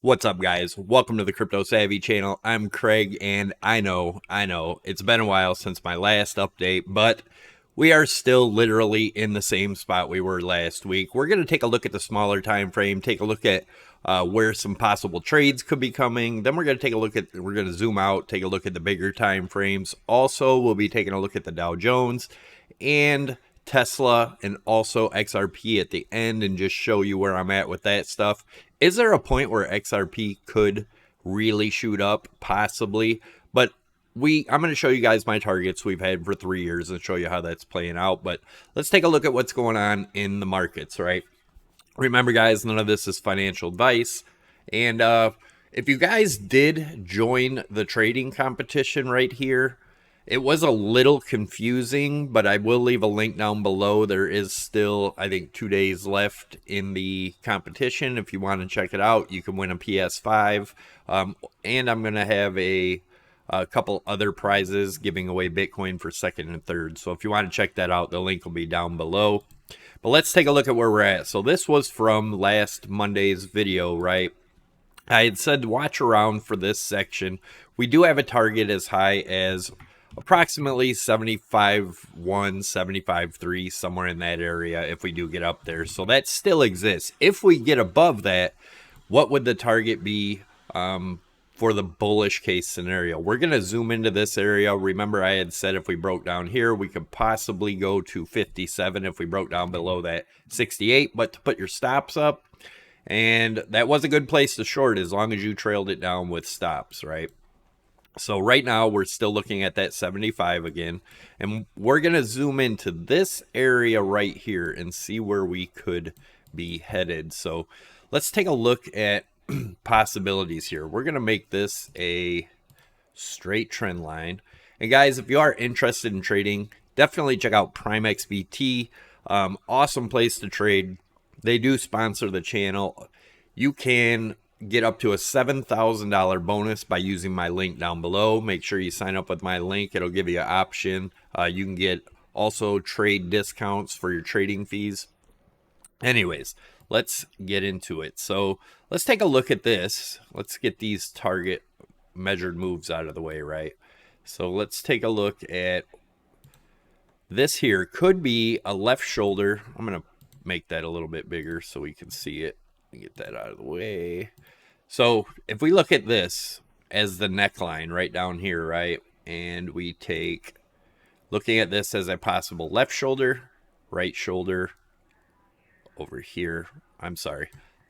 What's up, guys? Welcome to the Crypto Savvy channel. I'm Craig, and I know, it's been a while since my last update, but we are still literally in the same spot we were last week. We're going to take a look at the smaller time frame, take a look at where some possible trades could be coming. Then we're going to zoom out, take a look at the bigger time frames. Also, we'll be taking a look at the Dow Jones and Tesla and also XRP at the end and just show you where I'm at with that stuff. Is there a point where XRP could really shoot up? Possibly. But I'm going to show you guys my targets we've had for 3 years and show you how that's playing out. But let's take a look at what's going on in the markets, right? Remember, guys, none of this is financial advice. And if you guys did join the trading competition right here, it was a little confusing, but I will leave a link down below. There is still, I think, 2 days left in the competition. If you want to check it out, you can win a PS5. And I'm going to have a couple other prizes giving away Bitcoin for second and third. So if you want to check that out, the link will be down below. But let's take a look at where we're at. So this was from last Monday's video, right? I had said watch around for this section. We do have a target as high as approximately 75.1, 75.3, somewhere in that area if we do get up there. So that still exists. If we get above that, what would the target be for the bullish case scenario? We're going to zoom into this area. Remember, I had said if we broke down here, we could possibly go to 57 if we broke down below that 68, but to put your stops up. And that was a good place to short as long as you trailed it down with stops, right? So right now we're still looking at that 75 again, and we're going to zoom into this area right here and see where we could be headed. So let's take a look at possibilities here. We're going to make this a straight trend line. And guys, if you are interested in trading, definitely check out Prime XBT. Awesome place to trade. They do sponsor the channel. You can get up to a $7,000 bonus by using my link down below. Make sure you sign up with my link. It'll give you an option. You can get also trade discounts for your trading fees. Anyways, let's get into it. So let's take a look at this. Let's get these target measured moves out of the way, right? So let's take a look at this here. Could be a left shoulder. I'm going to make that a little bit bigger so we can see it. Get that out of the way. So if we look at this as the neckline right down here, right, and we take looking at this as a possible left shoulder, right shoulder over here,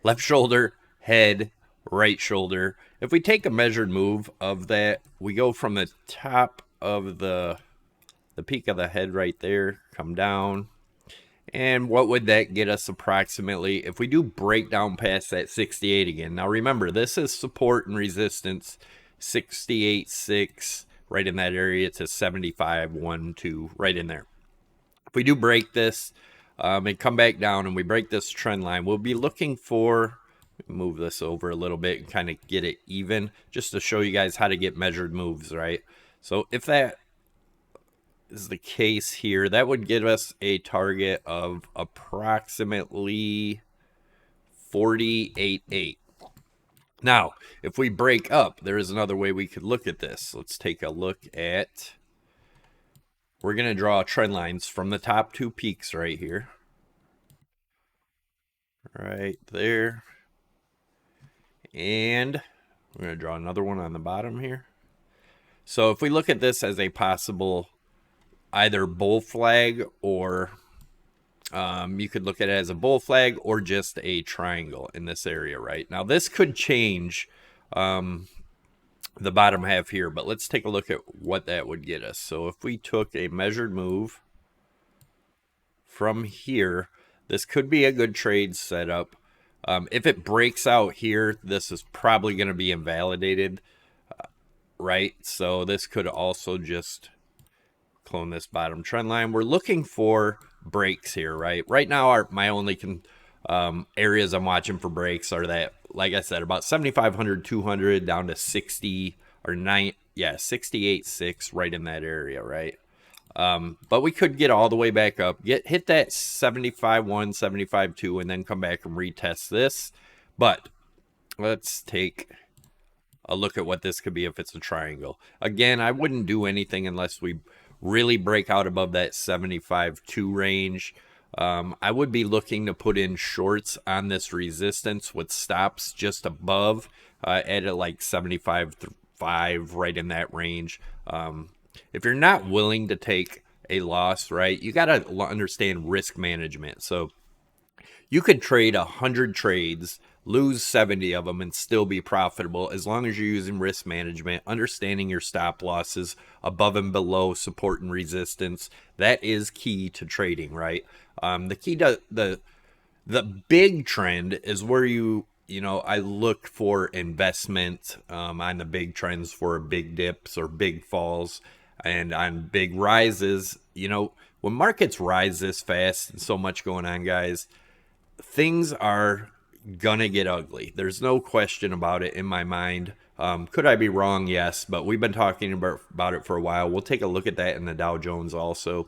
left shoulder, head, right shoulder. If we take a measured move of that, we go from the top of the peak of the head right there, come down. And what would that get us approximately if we do break down past that 68 again? Now remember, this is support and resistance, 68.6 right in that area to 75.12 right in there. If we do break this and come back down and we break this trend line, we'll be looking for, move this over a little bit and kind of get it even, just to show you guys how to get measured moves, right? So if that is the case here, that would give us a target of approximately 48.8. Now, if we break up, there is another way we could look at this. Let's take a look at, we're going to draw trend lines from the top two peaks right here. Right there. And we're going to draw another one on the bottom here. So if we look at this as a possible either bull flag, or you could look at it as a bull flag or just a triangle in this area right now. This could change the bottom half here, but let's take a look at what that would get us. So if we took a measured move from here, this could be a good trade setup. If it breaks out here, this is probably going to be invalidated, right? So this could also just clone this bottom trend line. We're looking for breaks here, right? Right now, my only areas I'm watching for breaks are that, like I said, about 7,500, 200 down to 60 or 68.6 right in that area, right? But we could get all the way back up, hit that 75.1, 75.2, and then come back and retest this. But let's take a look at what this could be if it's a triangle. Again, I wouldn't do anything unless we really break out above that 75.2 range. I would be looking to put in shorts on this resistance with stops just above at like 75.5, right in that range. If you're not willing to take a loss, right, you got to understand risk management. So you could trade 100 trades, lose 70 of them, and still be profitable as long as you're using risk management, understanding your stop losses above and below support and resistance. That is key to trading, right? The key to the big trend is where I look for investment on the big trends for big dips or big falls, and on big rises. When markets rise this fast and so much going on, guys, things are gonna get ugly. There's no question about it in my mind. Could I be wrong? Yes, but we've been talking about it for a while. We'll take a look at that in the Dow Jones also.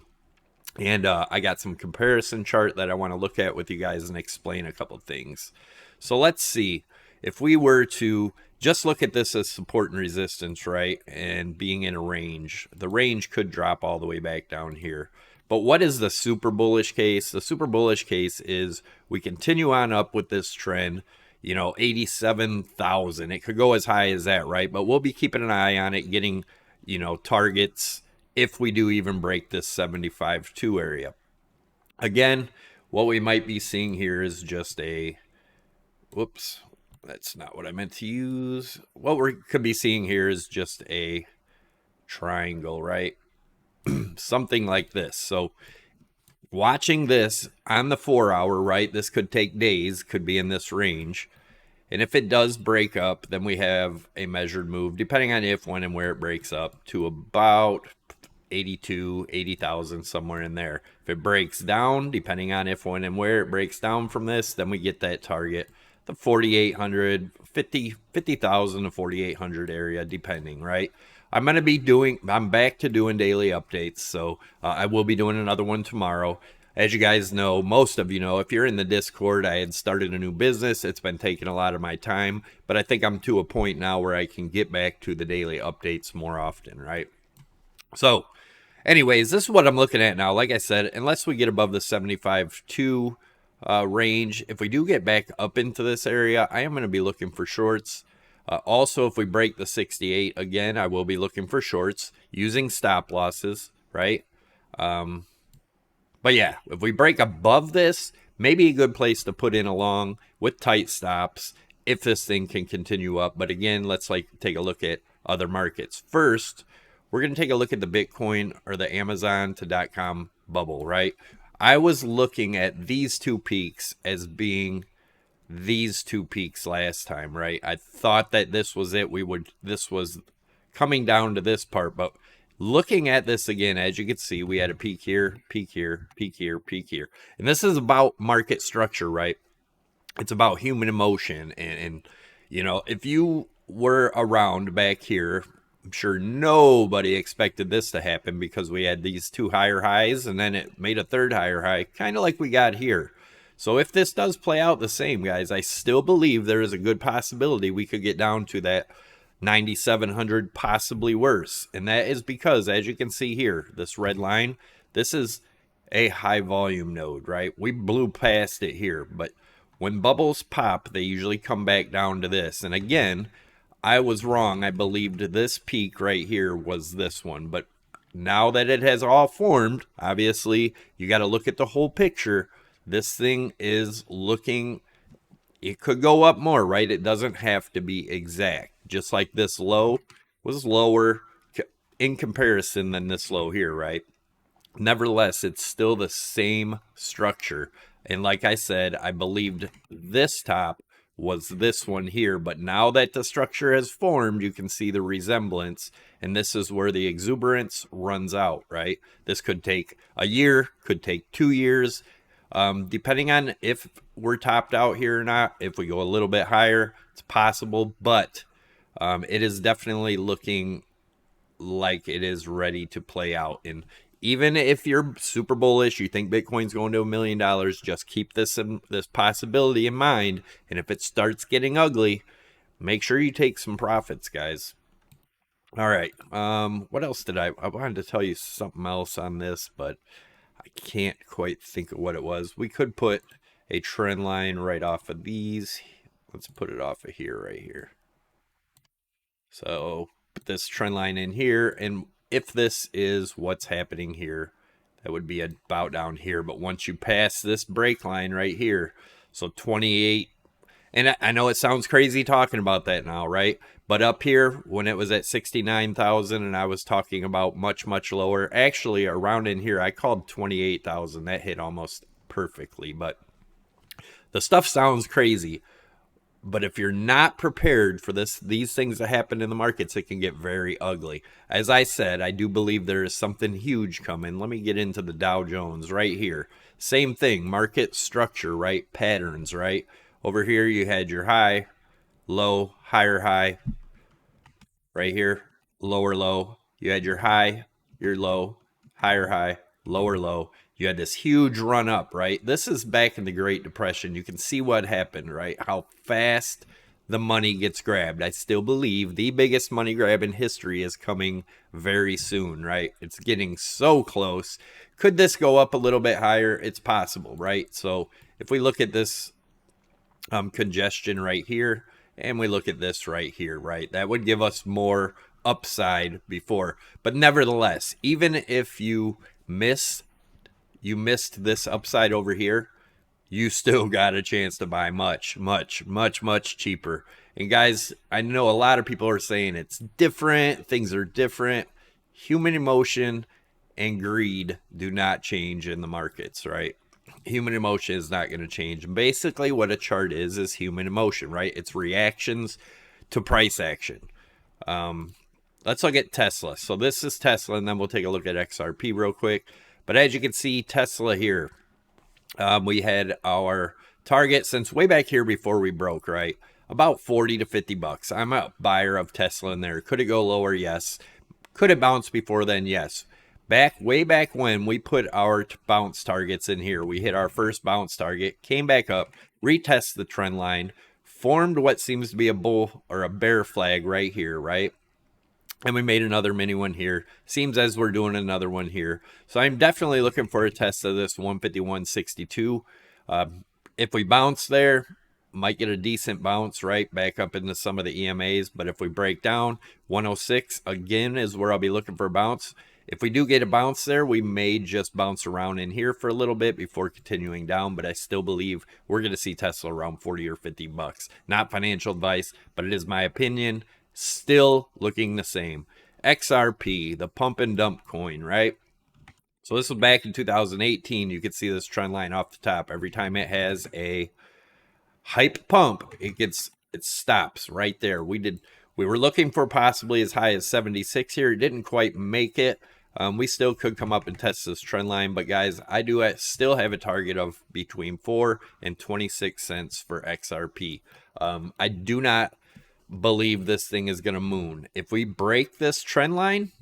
And I got some comparison chart that I want to look at with you guys and explain a couple things. So let's see. If we were to just look at this as support and resistance, right, and being in a range, the range could drop all the way back down here. But what is the super bullish case? The super bullish case is we continue on up with this trend, 87,000. It could go as high as that, right? But we'll be keeping an eye on it, getting, targets if we do even break this 75.2 area. Again, what we might be seeing here is just whoops, that's not what I meant to use. What we could be seeing here is just a triangle, right? Something like this. So watching this on the 4 hour, right, this could take days, could be in this range. And if it does break up, then we have a measured move, depending on if, when, and where it breaks up, to about 80,000, somewhere in there. If it breaks down, depending on if, when, and where it breaks down from this, then we get that target, the 4,800, 50,000 to 4,800 area, depending, right? I'm back to doing daily updates, so I will be doing another one tomorrow. As you guys know, most of you know, if you're in the Discord, I had started a new business. It's been taking a lot of my time, but I think I'm to a point now where I can get back to the daily updates more often, right? So, anyways, this is what I'm looking at now. Like I said, unless we get above the 75.2 range, if we do get back up into this area, I am going to be looking for shorts. Also, if we break the 68 again, I will be looking for shorts using stop losses, right? But yeah, if we break above this, maybe a good place to put in a long with tight stops if this thing can continue up. But again, let's take a look at other markets. First, we're going to take a look at the Bitcoin or the Amazon to .com bubble, right? I was looking at these two peaks as being these two peaks last time, right? I thought that this was it. This was coming down to this part, but looking at this again, as you can see, we had a peak here, peak here, peak here, peak here. And this is about market structure, right? It's about human emotion. And if you were around back here, I'm sure nobody expected this to happen because we had these two higher highs and then it made a third higher high, kind of like we got here. So if this does play out the same, guys, I still believe there is a good possibility we could get down to that 9,700, possibly worse. And that is because, as you can see here, this red line, this is a high volume node, right? We blew past it here, but when bubbles pop, they usually come back down to this. And again, I was wrong. I believed this peak right here was this one, but now that it has all formed, obviously you got to look at the whole picture. This thing is looking, it could go up more, right? It doesn't have to be exact. Just like this low was lower in comparison than this low here, right? Nevertheless, it's still the same structure. And like I said, I believed this top was this one here, but now that the structure has formed, you can see the resemblance, and this is where the exuberance runs out, right? This could take a year, could take 2 years, depending on if we're topped out here or not. If we go a little bit higher, it's possible, but it is definitely looking like it is ready to play out. And even if you're super bullish, you think Bitcoin's going to $1 million, just keep this possibility in mind. And if it starts getting ugly, make sure you take some profits, guys. All right. What else did I wanted to tell you something else on this, but I can't quite think of what it was. We could put a trend line right off of these. Let's put it off of here, right here. So put this trend line in here, and if this is what's happening here, that would be about down here. But once you pass this break line right here, so 28, and I know it sounds crazy talking about that now, right? But up here, when it was at 69,000 and I was talking about much, much lower, actually around in here, I called 28,000. That hit almost perfectly. But the stuff sounds crazy. But if you're not prepared for these things that happen in the markets, it can get very ugly. As I said, I do believe there is something huge coming. Let me get into the Dow Jones right here. Same thing, market structure, right? Patterns, right? Over here, you had your high, low, higher high. Right here, lower low. You had your high, your low, higher high, lower low. You had this huge run up, right? This is back in the Great Depression. You can see what happened, right? How fast the money gets grabbed. I still believe the biggest money grab in history is coming very soon, right? It's getting so close. Could this go up a little bit higher? It's possible, right? So if we look at this congestion right here, and we look at this right here, right? That would give us more upside before. But nevertheless, even if you missed this upside over here, you still got a chance to buy much, much, much, much cheaper. And guys, I know a lot of people are saying it's different, things are different. Human emotion and greed do not change in the markets, right? Human emotion is not going to change. And basically what a chart is human emotion, right? It's reactions to price action. Let's look at Tesla. So this is Tesla, and then we'll take a look at XRP real quick. But as you can see, Tesla here, we had our target since way back here before we broke, right? About 40 to 50 bucks. I'm a buyer of Tesla in there. Could it go lower? Yes. Could it bounce before then? Yes. Way back when we put our bounce targets in here, we hit our first bounce target, came back up, retest the trend line, formed what seems to be a bull or a bear flag right here, right? And we made another mini one here. Seems as we're doing another one here. So I'm definitely looking for a test of this 151.62. If we bounce there, might get a decent bounce, right? Back up into some of the EMAs. But if we break down, 106 again is where I'll be looking for a bounce. If we do get a bounce there, we may just bounce around in here for a little bit before continuing down, but I still believe we're going to see Tesla around 40 or 50 bucks. Not financial advice, but it is my opinion. Still looking the same. XRP, the pump and dump coin, right? So this was back in 2018. You can see this trend line off the top. Every time it has a hype pump, it stops right there. We were looking for possibly as high as 76 here. It didn't quite make it. We still could come up and test this trend line, but guys, I do still have a target of between 4 and 26 cents for XRP. I do not believe this thing is going to moon. If we break this trend line,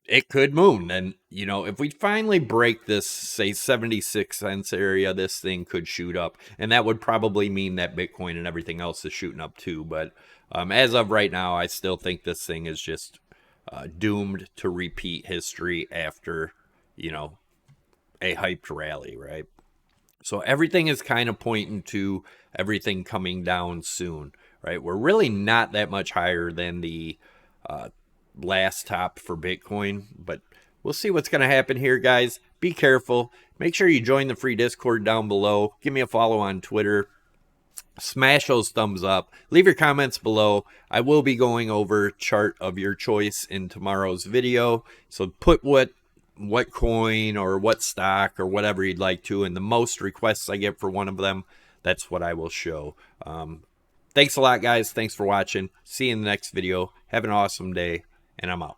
it could moon. And, you know, if we finally break this, say, 76 cents area, this thing could shoot up. And that would probably mean that Bitcoin and everything else is shooting up too. But as of right now, I still think this thing is just doomed to repeat history after, you know, a hyped rally, right? So everything is kind of pointing to everything coming down soon, right? We're really not that much higher than the last top for Bitcoin, but we'll see what's going to happen here, guys. Be careful. Make sure you join the free Discord down below. Give me a follow on Twitter. Smash those thumbs up. Leave your comments below. I will be going over chart of your choice in tomorrow's video. So put what coin or what stock or whatever you'd like to, and the most requests I get for one of them, that's what I will show. Thanks a lot, guys. Thanks for watching. See you in the next video. Have an awesome day, and I'm out.